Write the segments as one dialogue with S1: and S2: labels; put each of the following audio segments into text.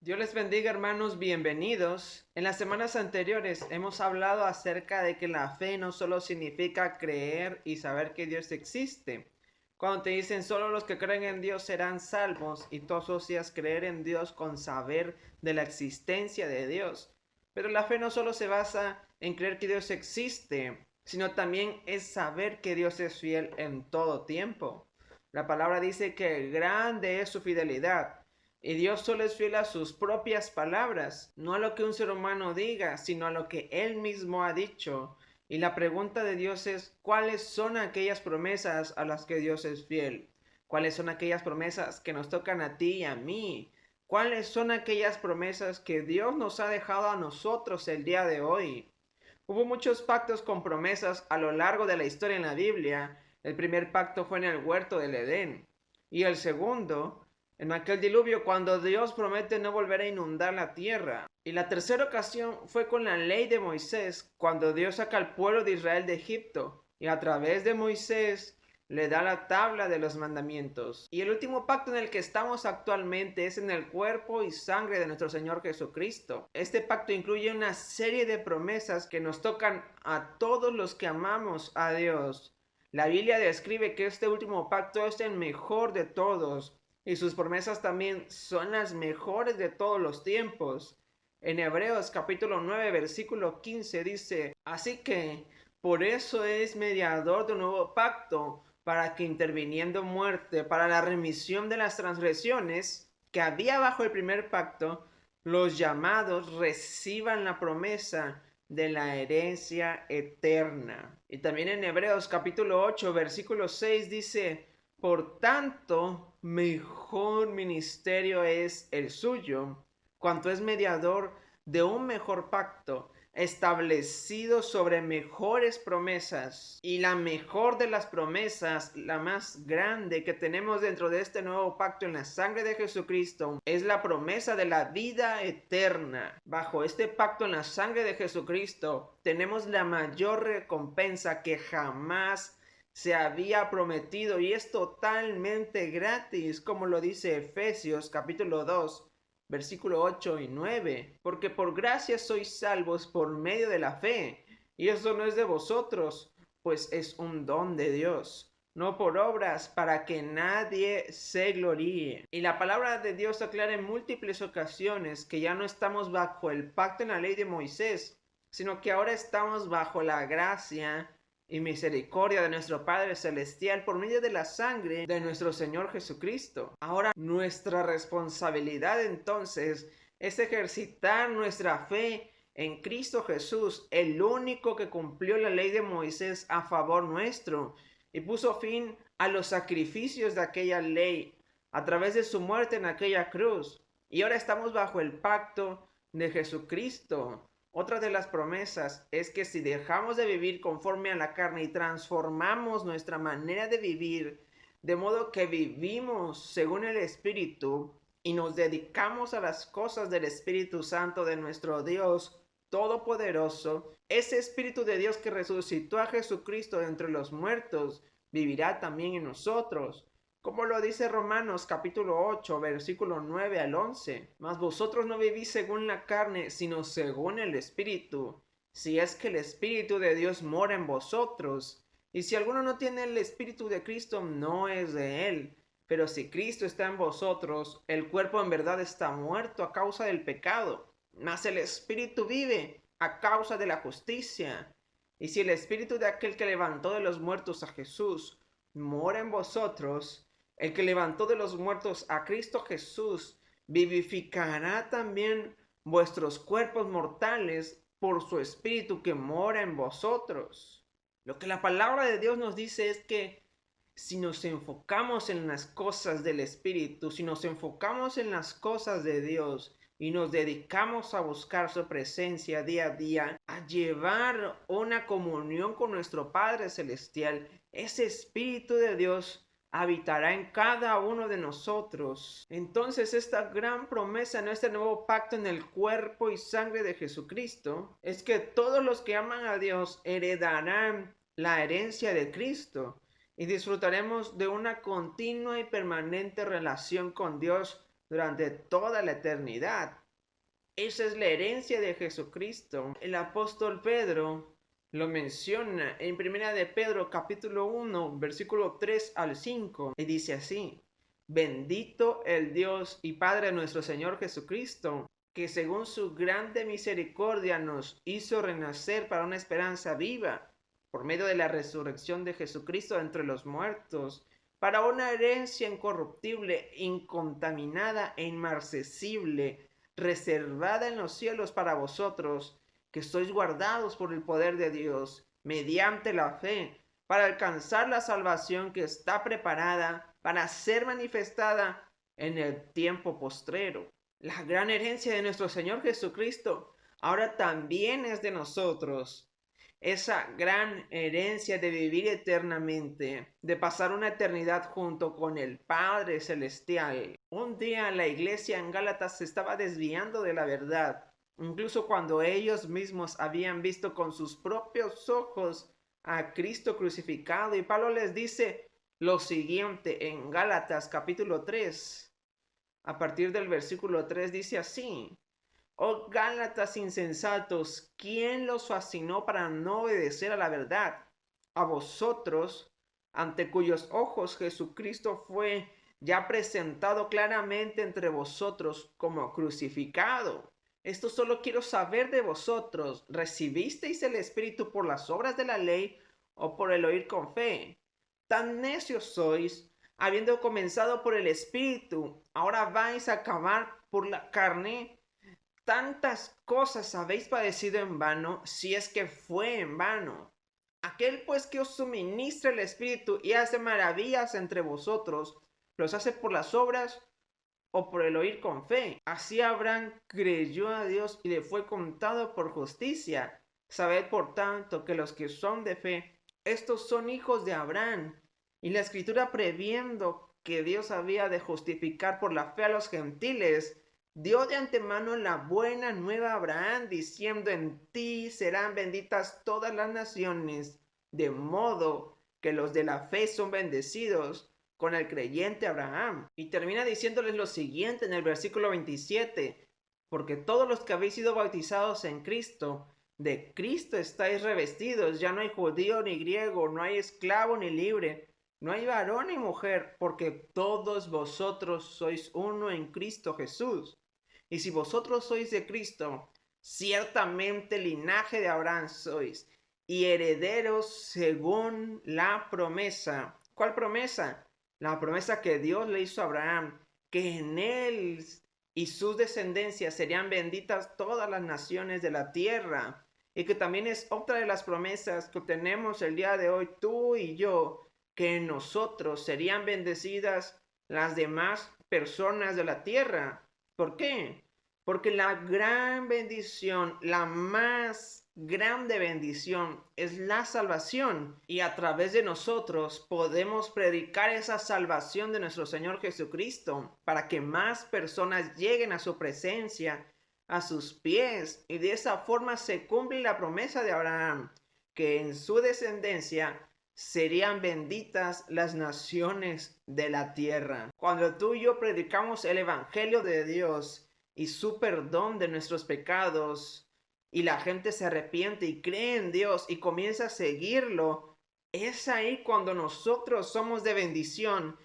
S1: Dios les bendiga, hermanos, bienvenidos. En las semanas anteriores hemos hablado acerca de que la fe no solo significa creer y saber que Dios existe. Cuando te dicen solo los que creen en Dios serán salvos y tú asocias creer en Dios con saber de la existencia de Dios. Pero la fe no solo se basa en creer que Dios existe, sino también es saber que Dios es fiel en todo tiempo. La palabra dice que grande es su fidelidad. Y Dios solo es fiel a sus propias palabras, no a lo que un ser humano diga, sino a lo que Él mismo ha dicho. Y la pregunta de Dios es, ¿cuáles son aquellas promesas a las que Dios es fiel? ¿Cuáles son aquellas promesas que nos tocan a ti y a mí? ¿Cuáles son aquellas promesas que Dios nos ha dejado a nosotros el día de hoy? Hubo muchos pactos con promesas a lo largo de la historia en la Biblia. El primer pacto fue en el huerto del Edén. Y el segundo en aquel diluvio cuando Dios promete no volver a inundar la tierra. Y la tercera ocasión fue con la ley de Moisés, cuando Dios saca al pueblo de Israel de Egipto y a través de Moisés le da la tabla de los mandamientos. Y el último pacto en el que estamos actualmente es en el cuerpo y sangre de nuestro Señor Jesucristo. Este pacto incluye una serie de promesas que nos tocan a todos los que amamos a Dios. La Biblia describe que este último pacto es el mejor de todos y sus promesas también son las mejores de todos los tiempos. En Hebreos capítulo 9 versículo 15 dice, así que por eso es mediador de un nuevo pacto, para que interviniendo muerte para la remisión de las transgresiones que había bajo el primer pacto, los llamados reciban la promesa de la herencia eterna. Y también en Hebreos capítulo 8 versículo 6 dice, por tanto, mejor ministerio es el suyo, cuanto es mediador de un mejor pacto, establecido sobre mejores promesas. Y la mejor de las promesas, la más grande que tenemos dentro de este nuevo pacto en la sangre de Jesucristo, es la promesa de la vida eterna. Bajo este pacto en la sangre de Jesucristo, tenemos la mayor recompensa que jamás se había prometido y es totalmente gratis, como lo dice Efesios capítulo 2 versículo 8 y 9, porque por gracia sois salvos por medio de la fe, y eso no es de vosotros, pues es un don de Dios, no por obras, para que nadie se gloríe. Y la palabra de Dios aclara en múltiples ocasiones que ya no estamos bajo el pacto en la ley de Moisés, sino que ahora estamos bajo la gracia y misericordia de nuestro Padre Celestial por medio de la sangre de nuestro Señor Jesucristo. Ahora nuestra responsabilidad entonces es ejercitar nuestra fe en Cristo Jesús, el único que cumplió la ley de Moisés a favor nuestro y puso fin a los sacrificios de aquella ley a través de su muerte en aquella cruz. Y ahora estamos bajo el pacto de Jesucristo. Otra de las promesas es que si dejamos de vivir conforme a la carne y transformamos nuestra manera de vivir, de modo que vivimos según el Espíritu y nos dedicamos a las cosas del Espíritu Santo de nuestro Dios Todopoderoso, ese Espíritu de Dios que resucitó a Jesucristo de entre los muertos, vivirá también en nosotros. Como lo dice Romanos capítulo 8, versículo 9 al 11. Mas vosotros no vivís según la carne, sino según el Espíritu, si es que el Espíritu de Dios mora en vosotros. Y si alguno no tiene el Espíritu de Cristo, no es de él. Pero si Cristo está en vosotros, el cuerpo en verdad está muerto a causa del pecado, mas el Espíritu vive a causa de la justicia. Y si el Espíritu de aquel que levantó de los muertos a Jesús mora en vosotros, el que levantó de los muertos a Cristo Jesús vivificará también vuestros cuerpos mortales por su Espíritu que mora en vosotros. Lo que la palabra de Dios nos dice es que si nos enfocamos en las cosas del Espíritu, si nos enfocamos en las cosas de Dios y nos dedicamos a buscar su presencia día a día, a llevar una comunión con nuestro Padre Celestial, ese Espíritu de Dios habitará en cada uno de nosotros. Entonces esta gran promesa en este nuevo pacto en el cuerpo y sangre de Jesucristo es que todos los que aman a Dios heredarán la herencia de Cristo y disfrutaremos de una continua y permanente relación con Dios durante toda la eternidad. Esa es la herencia de Jesucristo. El apóstol Pedro lo menciona en 1 de Pedro capítulo 1, versículo 3 al 5, y dice así: Bendito el Dios y Padre de nuestro Señor Jesucristo, que según su grande misericordia nos hizo renacer para una esperanza viva, por medio de la resurrección de Jesucristo entre los muertos, para una herencia incorruptible, incontaminada e inmarcesible, reservada en los cielos para vosotros, que sois guardados por el poder de Dios, mediante la fe, para alcanzar la salvación que está preparada para ser manifestada en el tiempo postrero. La gran herencia de nuestro Señor Jesucristo ahora también es de nosotros. Esa gran herencia de vivir eternamente, de pasar una eternidad junto con el Padre Celestial. Un día la iglesia en Gálatas se estaba desviando de la verdad, incluso cuando ellos mismos habían visto con sus propios ojos a Cristo crucificado. Y Pablo les dice lo siguiente en Gálatas capítulo 3, a partir del versículo 3 dice así: Oh Gálatas insensatos, ¿quién los fascinó para no obedecer a la verdad? A vosotros, ante cuyos ojos Jesucristo fue ya presentado claramente entre vosotros como crucificado. Esto solo quiero saber de vosotros: ¿recibisteis el Espíritu por las obras de la ley o por el oír con fe? Tan necios sois, habiendo comenzado por el Espíritu, ahora vais a acabar por la carne. Tantas cosas habéis padecido en vano, si es que fue en vano. Aquel pues que os suministra el Espíritu y hace maravillas entre vosotros, ¿los hace por las obras o por el oír con fe? Así Abraham creyó a Dios y le fue contado por justicia. Sabed por tanto que los que son de fe, estos son hijos de Abraham. Y la Escritura, previendo que Dios había de justificar por la fe a los gentiles, dio de antemano la buena nueva a Abraham, diciendo: en ti serán benditas todas las naciones, de modo que los de la fe son bendecidos con el creyente Abraham. Y termina diciéndoles lo siguiente en el versículo 27: porque todos los que habéis sido bautizados en Cristo, de Cristo estáis revestidos. Ya no hay judío ni griego, no hay esclavo ni libre, no hay varón ni mujer, porque todos vosotros sois uno en Cristo Jesús. Y si vosotros sois de Cristo, ciertamente linaje de Abraham sois, y herederos según la promesa. ¿Cuál promesa? La promesa que Dios le hizo a Abraham, que en él y sus descendencias serían benditas todas las naciones de la tierra. Y que también es otra de las promesas que tenemos el día de hoy, tú y yo, que en nosotros serían bendecidas las demás personas de la tierra. ¿Por qué? Porque la gran bendición, la más grande bendición, es la salvación. Y a través de nosotros podemos predicar esa salvación de nuestro Señor Jesucristo para que más personas lleguen a su presencia, a sus pies. Y de esa forma se cumple la promesa de Abraham, que en su descendencia serían benditas las naciones de la tierra. Cuando tú y yo predicamos el Evangelio de Dios y su perdón de nuestros pecados, y la gente se arrepiente y cree en Dios y comienza a seguirlo, es ahí cuando nosotros somos de bendición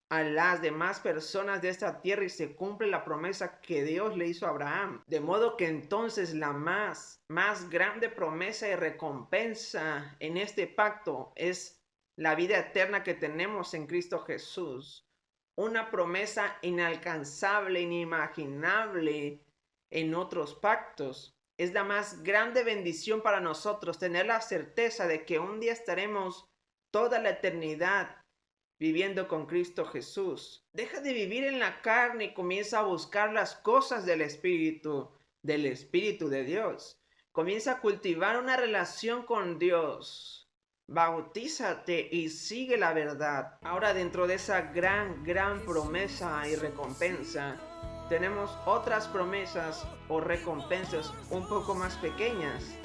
S1: a las demás personas de esta tierra y se cumple la promesa que Dios le hizo a Abraham. De modo que entonces la más grande promesa y recompensa en este pacto es la vida eterna que tenemos en Cristo Jesús. Una promesa inalcanzable, inimaginable en otros pactos. Es la más grande bendición para nosotros tener la certeza de que un día estaremos toda la eternidad viviendo con Cristo Jesús. Deja de vivir en la carne y comienza a buscar las cosas del Espíritu de Dios. Comienza a cultivar una relación con Dios. Bautízate y sigue la verdad. Ahora, dentro de esa gran promesa y recompensa, tenemos otras promesas o recompensas un poco más pequeñas,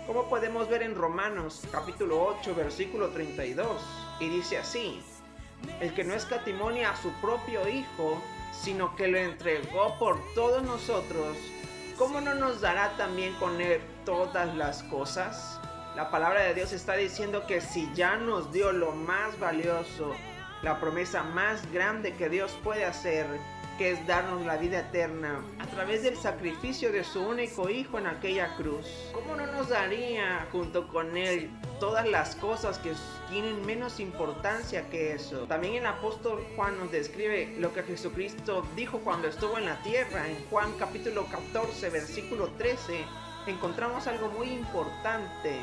S1: como podemos ver en Romanos capítulo 8 versículo 32, y dice así: el que no escatimó a su propio Hijo, sino que lo entregó por todos nosotros, ¿cómo no nos dará también con él todas las cosas? La palabra de Dios está diciendo que si ya nos dio lo más valioso, la promesa más grande que Dios puede hacer, que es darnos la vida eterna a través del sacrificio de su único Hijo en aquella cruz, ¿cómo no nos daría junto con él todas las cosas que tienen menos importancia que eso? También el apóstol Juan nos describe lo que Jesucristo dijo cuando estuvo en la tierra. En Juan capítulo 14 versículo 13 encontramos algo muy importante.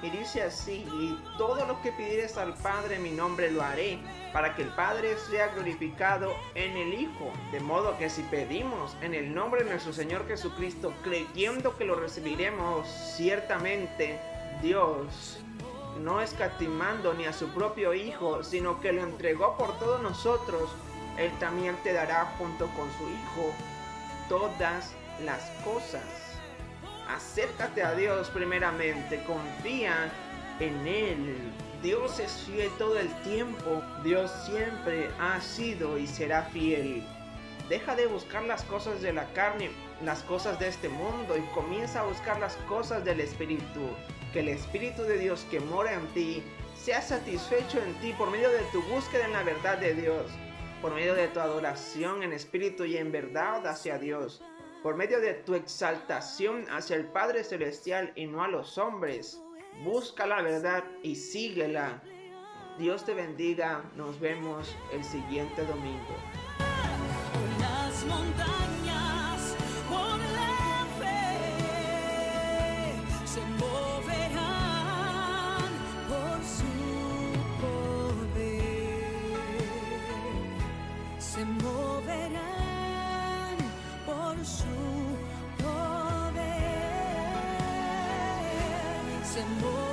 S1: Y dice así: y todo lo que pidieres al Padre en mi nombre lo haré, para que el Padre sea glorificado en el Hijo. De modo que si pedimos en el nombre de nuestro Señor Jesucristo, creyendo que lo recibiremos, ciertamente Dios, no escatimando ni a su propio Hijo, sino que lo entregó por todos nosotros, Él también te dará junto con su Hijo todas las cosas. Acércate a Dios primeramente, confía en Él. Dios es fiel todo el tiempo. Dios siempre ha sido y será fiel. Deja de buscar las cosas de la carne, las cosas de este mundo, y comienza a buscar las cosas del Espíritu. Que el Espíritu de Dios que mora en ti sea satisfecho en ti por medio de tu búsqueda en la verdad de Dios, por medio de tu adoración en espíritu y en verdad hacia Dios, por medio de tu exaltación hacia el Padre Celestial y no a los hombres. Busca la verdad y síguela. Dios te bendiga. Nos vemos el siguiente domingo.
S2: Por las montañas, por la fe, se moverán por su poder. Se moverán por su poder. Se moverán.